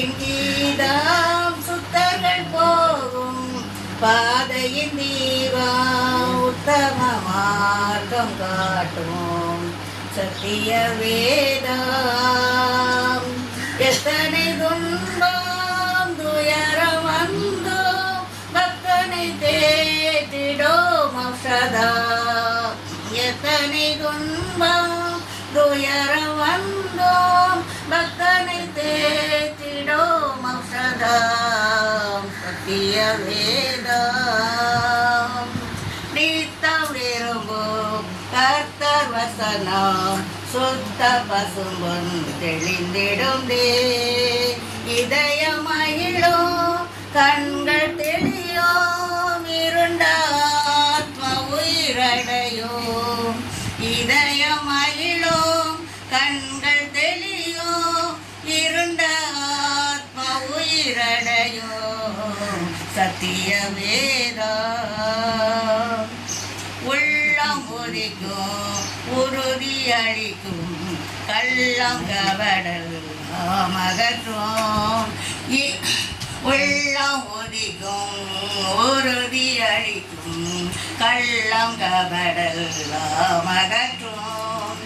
பாடலின் கீதம் சுத்தர்கள் போகும் பாதையின் தீவா உத்தம மார்க்கம் காட்டும் சத்திய வேதம். எத்தனை துன்பம் துயரம் வந்தோ பக்தனை தேற்றிடோம் ஔஷதா. எத்தனை துன்பம் துயரம் வந்தோம் பக்தனை தேற்றிடோம் ஔஷதா. சத்திய வேதம். நித்தம் விரும்பும் கர்த்தர் வசனம் சுத்த பசும்பொன் தெளிந்திடும் இதயம் மகிழும் கண்கள் தெளியும் இருண்ட ஆத்ம உயிரடையும். இதயம் மகிழும் கண்கள் தெளியும் இருண்ட ஆத்ம உயிரடையும். சத்திய வேதம். உள்ளம் உதிக்கும் உறுதி அளிக்கும் கள்ளம் கவடல் மகற்றும். உள்ளம் உதிக்கும் உறுதி அளிக்கும் கள்ளம் கவடல் மகற்றும்.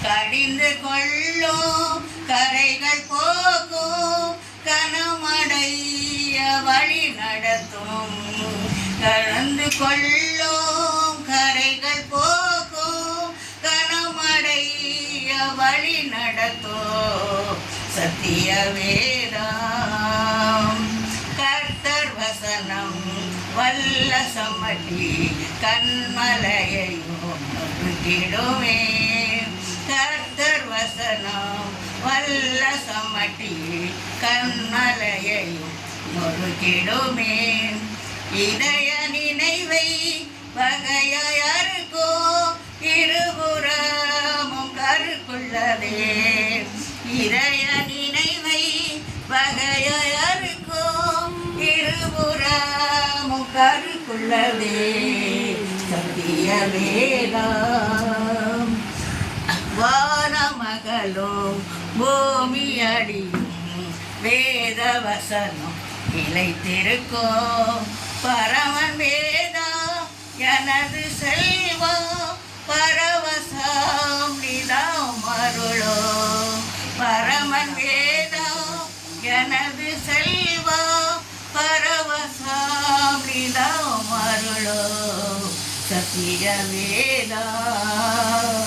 கடிந்து கொள்ளும் கரைகள் போக்கும் கனமடைய வழி நடத்தும். கலந்து கொள்ளும் கரைகள் போக்கும் கனமடைய வழி நடத்தும். சத்திய வேதம். கர்த்தர் வசனம் வல்ல சம்மட்டி கண்மலையையும் நொறுக்கிடுமே. கர்த்தர் வசனம் வல்ல சம்மட்டி கண்மலையையும் நொறுக்கிடுமே. இதய நினைவை வகையருக்கோ இருபுறமும் கருக்குள்ளதே. இதய நினைவை வகையருக்கோ இருபுறமும் கருக்குள்ளதே. சத்திய வேதம். வானமகளும் பூமி அடியும் வேத வசனம் நிலைத்திருக்கும். பரமன் வேதம் எனது செல்வம் பரவசம் நிதம் அருளோம். பரமன் வேதம் எனது செல்வம் பரவசம் நிதம் அருளோம். சத்திய வேதம்.